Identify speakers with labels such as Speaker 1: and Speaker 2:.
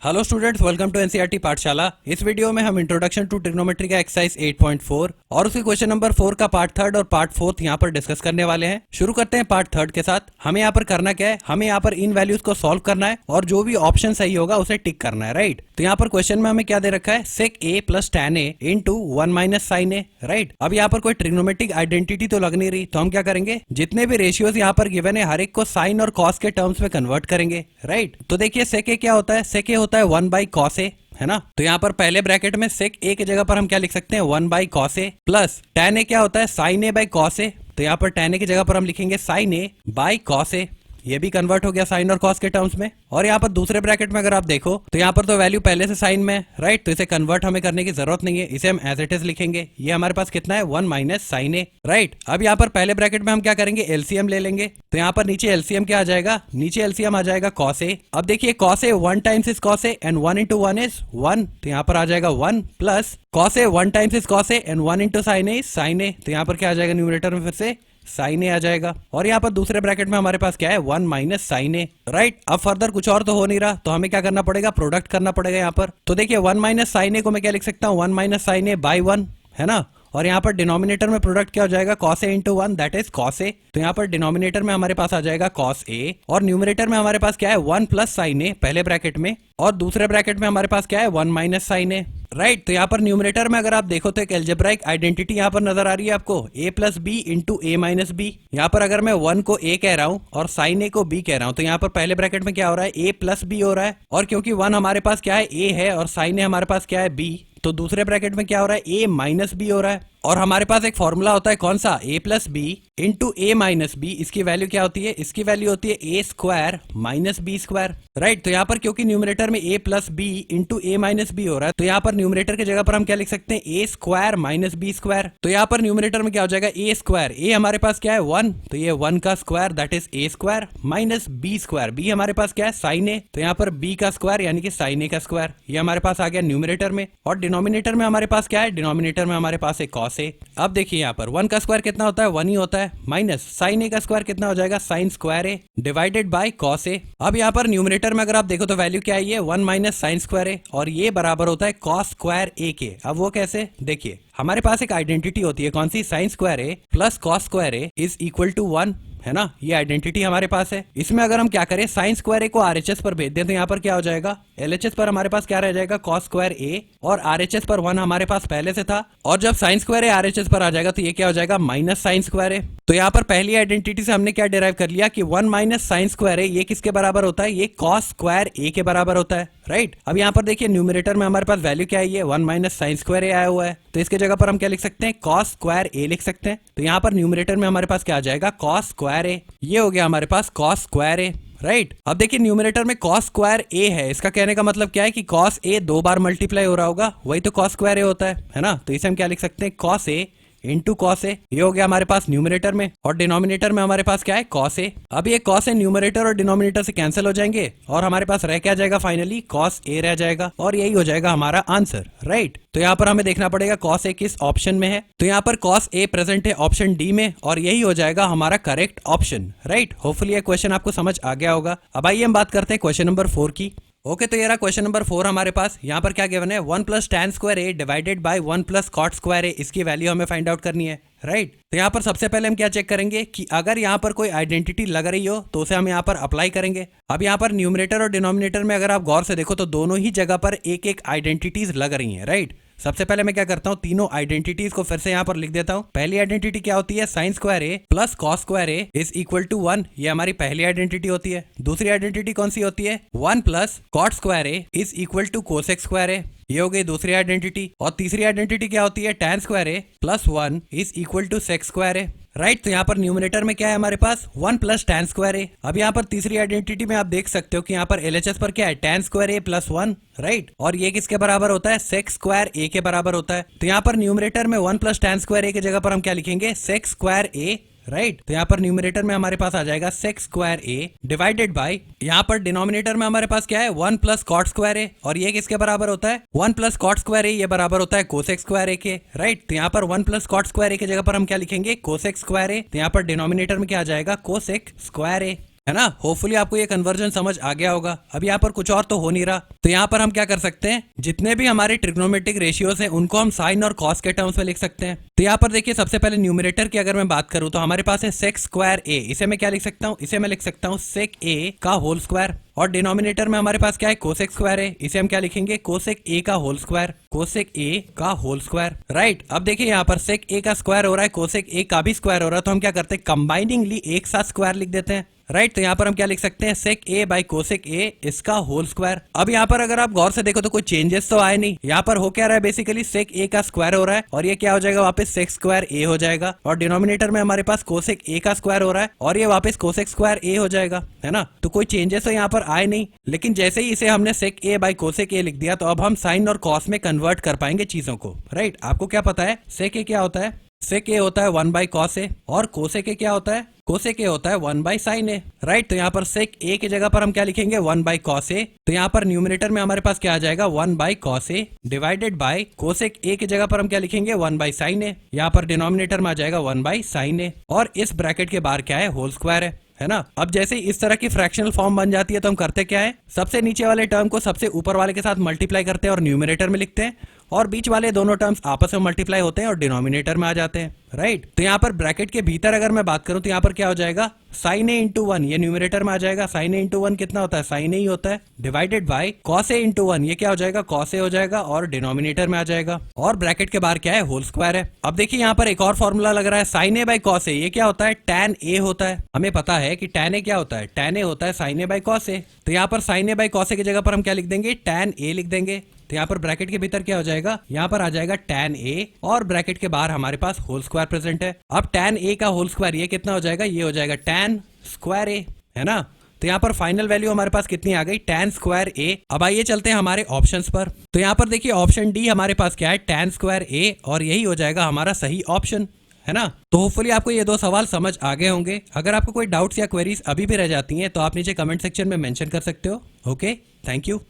Speaker 1: Hello students, welcome to NCERT Pathshala. इस video में हम इंट्रोडक्शन टू ट्रिग्नोमेट्री का एक्सरसाइज 8.4 और उसके क्वेश्चन नंबर 4 का पार्ट थर्ड और पार्ट फोर्थ यहाँ पर डिस्कस करने वाले हैं। शुरू करते हैं पार्ट थर्ड के साथ। हमें यहाँ पर करना क्या है, हमें यहाँ पर इन वैल्यूज को सॉल्व करना है और जो भी ऑप्शन सही होगा उसे टिक करना है, राइट। तो यहाँ पर क्वेश्चन में हमें क्या दे रखा है, sec A plus tan a into 1 minus sine A, right. अब यहाँ पर कोई ट्रिग्नोमेट्रिक आइडेंटिटी तो लग नहीं रही, तो हम क्या करेंगे, जितने भी रेशियोज यहाँ पर गिवन है हर एक को साइन और कॉस के टर्म्स में कन्वर्ट करेंगे, राइट। तो देखिए सेक ए क्या होता है, सेक ए होता है 1 बाई कॉस ए, है ना। तो यहाँ पर पहले ब्रैकेट में सेक ए की जगह पर हम क्या लिख सकते हैं, 1 by cos A, plus tan ए क्या होता है, sign A by cos A. तो यहाँ पर tan ए की जगह पर हम लिखेंगे sign A by cos A. ये भी कन्वर्ट हो गया साइन और कॉस के टर्म्स में। और यहाँ पर दूसरे ब्रैकेट में अगर आप देखो तो यहाँ पर तो वैल्यू पहले से साइन में है, राइट। तो इसे कन्वर्ट हमें करने की जरूरत नहीं है, इसे हम एज इट इज लिखेंगे। ये हमारे पास कितना है, 1 माइनस साइन ए, राइट। अब यहाँ पर पहले ब्रैकेट में हम क्या करेंगे, एलसीएम ले लेंगे। तो यहाँ पर नीचे एलसीएम क्या आ जाएगा, नीचे एलसीएम आ जाएगा कॉस ए। अब देखिए cos A 1 times is cos A and 1 into 1 is 1। तो यहाँ पर आ जाएगा 1 plus cos A 1 times is cos A and 1 into sine A is sine A. तो यहाँ पर क्या आ जाएगा, न्यूमरेटर में फिर से साइन ए आ जाएगा। और यहाँ पर दूसरे ब्रैकेट में हमारे पास क्या है, 1 माइनस साइन ए, राइट। अब फर्दर कुछ और तो हो नहीं रहा, तो हमें क्या करना पड़ेगा, प्रोडक्ट करना पड़ेगा यहाँ पर। तो देखिए 1 माइनस साइन ए को मैं क्या लिख सकता हूँ, 1 माइनस साइन ए बाई 1, है ना। और यहाँ पर डिनोमिनेटर में प्रोडक्ट क्या हो जाएगा, cos A into 1 that is cos A. तो यहाँ पर डिनोमिनेटर में हमारे पास आ जाएगा कॉस ए और न्यूमरेटर में हमारे पास क्या है, 1 प्लस साइन ए पहले ब्रैकेट में, और दूसरे ब्रैकेट में हमारे पास क्या है, 1 माइनस साइन ए, राइट। तो यहाँ पर न्यूमरेटर में अगर आप देखो तो एक एल्जेब्राइक आइडेंटिटी यहाँ पर नजर आ रही है आपको, a plus B into A minus B. यहाँ पर अगर मैं 1 को a कह रहा हूँ और साइन a को b कह रहा हूँ, तो यहाँ पर पहले ब्रैकेट में क्या हो रहा है, a प्लस b हो रहा है। और क्योंकि 1 हमारे पास क्या है, a है, और साइन a हमारे पास क्या है, b, तो दूसरे ब्रैकेट में क्या हो रहा है, a माइनस बी हो रहा है। और हमारे पास एक फॉर्मूला होता है कौन सा, a plus B into A minus B. इसकी वैल्यू क्या होती है, इसकी वैल्यू होती है a square minus B square, right. तो यहाँ पर क्योंकि न्यूमरेटर में a plus B into A minus B हो रहा है, तो यहाँ पर न्यूमरेटर की जगह पर हम क्या लिख सकते हैं, a square minus B square. तो यहाँ पर न्यूमरेटर में क्या हो जाएगा, a स्क्वायर, a हमारे पास क्या है 1, तो ये 1 का square that is a square minus B square, b हमारे पास क्या है साइन ए, तो यहाँ पर b का स्क्वायर यानी कि साइन ए का स्क्वायर, ये हमारे पास आ गया न्यूमरेटर में। और डिनोमिनेटर में हमारे पास क्या है, डिनोमिनेटर में हमारे पास एक कॉस ए। अब देखिए यहाँ पर 1 का स्क्वायर कितना होता है, 1 ही होता है, माइनस साइन ए का स्क्वायर कितना हो जाएगा, sine square A divided by cos A. अब यहाँ पर न्यूमरेटर में अगर आप देखो तो वैल्यू क्या है, ये 1 माइनस साइन स्क्वायर ए, और ये बराबर होता है कॉस स्क्वायर ए के। अब वो कैसे, देखिए हमारे पास एक आइडेंटिटी होती है कौन सी, sine square A plus cos square A is equal to 1, है ना। ये आइडेंटिटी हमारे पास है। इसमें अगर हम क्या करें, साइन स्क्वायर ए को आरएचएस पर भेज दें तो यहाँ पर क्या हो जाएगा, एलएचएस पर हमारे पास क्या रह जाएगा, कॉस स्क्वायर ए, और आरएचएस पर 1 हमारे पास पहले से था। और जब साइन स्क्वायर ए आरएचएस पर आ जाएगा तो ये क्या हो जाएगा, माइनस साइन स्क्वायर ए। तो यहाँ पर पहली आइडेंटिटी से हमने क्या डिराइव कर लिया कि 1 माइनस साइन स्क्वायर ए ये किसके बराबर होता है, ये कॉस स्क्वायर ए के बराबर होता है, राइट। अब यहाँ पर देखिए न्यूमरेटर में हमारे पास वैल्यू क्या है, ये 1 माइनस साइन स्क्वायर ए आया हुआ है, तो इसके जगह पर हम क्या लिख सकते हैं, कॉस स्क्वायर ए लिख सकते हैं। तो यहाँ पर न्यूमरेटर में हमारे पास क्या आ जाएगा, कॉस स्क्वायर ए, ये हो गया हमारे पास कॉस स्क्वायर ए, राइट। अब देखिए न्यूमरेटर में कॉस स्क्वायर ए है, इसका कहने का मतलब क्या है कि कॉस ए 2 बार मल्टीप्लाई हो रहा होगा, वही तो कॉस स्क्वायर ए होता है ना। तो इसे हम क्या लिख सकते हैं, cos A into cos A, ये हो गया हमारे पास न्यूमरेटर में। और डिनोमिनेटर में हमारे पास क्या है, कॉस ए। अब ये कॉस ए न्यूमरेटर और डिनोमिनेटर से कैंसिल हो जाएंगे और हमारे पास रह क्या जाएगा, फाइनली कॉस ए रह जाएगा, और यही हो जाएगा हमारा आंसर, राइट। तो यहाँ पर हमें देखना पड़ेगा कॉस ए किस ऑप्शन में है, तो यहाँ पर कॉस ए प्रेजेंट है ऑप्शन डी में, और यही हो जाएगा हमारा करेक्ट ऑप्शन, राइट। होपफुली ये क्वेश्चन आपको समझ आ गया होगा। अब आइए हम बात करते हैं क्वेश्चन नंबर 4 की। ओके, तो ये रहा क्वेश्चन नंबर 4 हमारे पास। यहाँ पर क्या गिवन है, 1 plus tan square A divided by 1 plus cot square A, इसकी वैल्यू हमें फाइंड आउट करनी है, राइट। तो यहाँ पर सबसे पहले हम क्या चेक करेंगे कि अगर यहाँ पर कोई आइडेंटिटी लग रही हो तो उसे हम यहाँ पर अप्लाई करेंगे। अब यहाँ पर न्यूमरेटर और डिनोमिनेटर में अगर आप गौर से देखो तो दोनों ही जगह पर एक एक आइडेंटिटीज लग रही हैं, राइट। सबसे पहले मैं क्या करता हूँ, तीनों आइडेंटिटीज को फिर से यहाँ पर लिख देता हूँ। पहली आइडेंटिटी क्या होती है, sine square A plus cos square A is equal to 1, ये हमारी पहली आइडेंटिटी होती है। दूसरी आइडेंटिटी कौन सी होती है, 1 plus cot square A is equal to cosec square A, ये हो गई दूसरी आइडेंटिटी। और तीसरी आइडेंटिटी क्या होती है, tan square A plus 1 is equal to sec square A, right. तो यहाँ पर न्यूमरेटर में क्या है हमारे पास, 1 प्लस tan स्क्वायर ए। अब यहाँ पर तीसरी आइडेंटिटी में आप देख सकते हो कि यहाँ पर एलएचएस पर क्या है, tan square A plus 1, right. और ये किसके बराबर होता है, सेक स्क्वायर ए के बराबर होता है। तो यहाँ पर न्यूमरेटर में 1 प्लस tan स्क्वायर ए की जगह पर हम क्या लिखेंगे, सेक स्क्वायर ए, राइट। तो यहाँ पर न्यूमरेटर में हमारे पास आ जाएगा sec square A divided by, यहाँ पर डिनोमिनेटर में हमारे पास क्या है, 1 प्लस कॉट स्क्वायर ए, और ये किसके बराबर होता है, 1 प्लस कॉट स्क्वायर ए, ये बराबर होता है कोसेक स्क्वायर ए के, राइट। तो यहाँ पर 1 प्लस कॉट स्क्वायर ए की जगह पर हम क्या लिखेंगे, कोसेक स्क्वायर ए। तो यहाँ पर डिनोमिनेटर में क्या आ जाएगा, कोसेक स्क्वायर ए। है ना। होपफुली आपको ये कन्वर्जन समझ आ गया होगा। अब यहाँ पर कुछ और तो हो नहीं रहा, तो यहाँ पर हम क्या कर सकते हैं, जितने भी हमारे ट्रिग्नोमेट्रिक रेशियोज हैं उनको हम साइन और कॉस के टर्म्स में लिख सकते हैं। तो यहाँ पर देखिए सबसे पहले न्यूमरेटर की अगर मैं बात करूं तो हमारे पास है सेक स्क्वायर ए। इसे मैं क्या लिख सकता हूँ, इसे मैं लिख सकता हूँ सेक ए का होल स्क्वायर। और डिनोमिनेटर में हमारे पास क्या है, कोसेक स्क्वायर है। इसे हम क्या लिखेंगे, कोसेक ए का होल स्क्वायर, कोसेक ए का होल स्क्वायर। राइट, अब देखिए यहाँ पर सेक ए का स्क्वायर हो रहा है, कोसेक ए का भी स्क्वायर हो रहा है, तो हम क्या करते हैं, कंबाइनिंगली एक साथ स्क्वायर लिख देते हैं। राइट, तो यहाँ पर हम क्या लिख सकते हैं, सेक ए बाई कोसेक ए इसका होल स्क्वायर। अब यहाँ पर अगर आप गौर से देखो तो कोई चेंजेस तो आए नहीं। यहाँ पर हो क्या रहा है, बेसिकली सेक ए का स्क्वायर हो रहा है और ये क्या हो जाएगा, वापस सेक स्क्वायर ए हो जाएगा। और डिनोमिनेटर में हमारे पास कोसेक ए का स्क्वायर हो रहा है और ये वापस कोसेक स्क्वायर ए हो जाएगा, है ना। तो कोई चेंजेस तो यहाँ पर आए नहीं, लेकिन जैसे ही इसे हमने सेक ए बाई कोसेक ए लिख दिया तो अब हम साइन और कॉस में कन्वर्ट कर पाएंगे चीजों को। राइट, आपको क्या पता है, सेक ए क्या होता है, सेक ए होता है 1 बाई कॉस ए और कोसेक ए क्या होता है, कोसेक ए होता है 1 बाई साइन ए। राइट, तो यहाँ पर सेक ए की जगह पर हम क्या लिखेंगे, 1 बाई कॉस ए। तो यहाँ पर न्यूमरेटर में हमारे पास क्या आ जाएगा, 1 by cos A divided by cosec ए की जगह पर हम क्या लिखेंगे, 1 बाई साइन ए। यहाँ पर डिनोमिनेटर में आ जाएगा 1 बाई साइन ए और इस ब्रैकेट के बाहर क्या है, होल स्क्वायर है ना। अब जैसे इस तरह की फ्रैक्शनल फॉर्म बन जाती है तो हम करते क्या है, सबसे नीचे वाले टर्म को सबसे ऊपर वाले के साथ मल्टीप्लाई करते हैं और न्यूमरेटर में लिखते हैं, और बीच वाले दोनों टर्म्स आपस में मल्टीप्लाई होते हैं और डिनोमिनेटर में आ जाते हैं। राइट, तो यहाँ पर ब्रैकेट के भीतर अगर मैं बात करूं तो यहाँ पर क्या हो जाएगा, साइन ए इंटू 1, ये न्यूमरेटर में आ जाएगा। साइन ए इंटू 1 कितना होता है, साइन ए ही होता है, divided by cos A into 1, ये क्या हो जाएगा, कॉस ए हो जाएगा और डिनोमिनेटर में आ जाएगा। और ब्रैकेट के बाहर क्या है, होल स्क्वायर है। अब देखिए यहाँ पर एक और फॉर्मूला लग रहा है, sign A by cos A, ये क्या होता है, टैन ए होता है। हमें पता है कि टैन ए क्या होता है, टैन ए होता है sign A by cos A. तो यहाँ पर sign A by cos A की जगह पर हम क्या लिख देंगे, टैन ए लिख देंगे। तो यहाँ पर ब्रैकेट के भीतर क्या हो जाएगा, यहाँ पर आ जाएगा tan a और ब्रैकेट के बाहर हमारे पास होल स्क्वायर प्रेजेंट है। अब tan a का होल स्क्वायर ये कितना हो जाएगा, ये हो जाएगा tan स्क्वायर a, है ना। तो यहाँ पर फाइनल वैल्यू हमारे पास कितनी आ गई, tan स्क्वायर a। अब आइए चलते हैं हमारे ऑप्शंस पर। तो यहाँ पर देखिए ऑप्शन डी हमारे पास क्या है, tan स्क्वायर a, और यही हो जाएगा हमारा सही ऑप्शन, है ना। तो होपफुली आपको ये दो सवाल समझ आ गए होंगे। अगर आपको कोई डाउट्स या क्वेरीज अभी भी रह जाती हैं तो आप नीचे कमेंट सेक्शन में मेंशन कर सकते हो। Okay, thank you.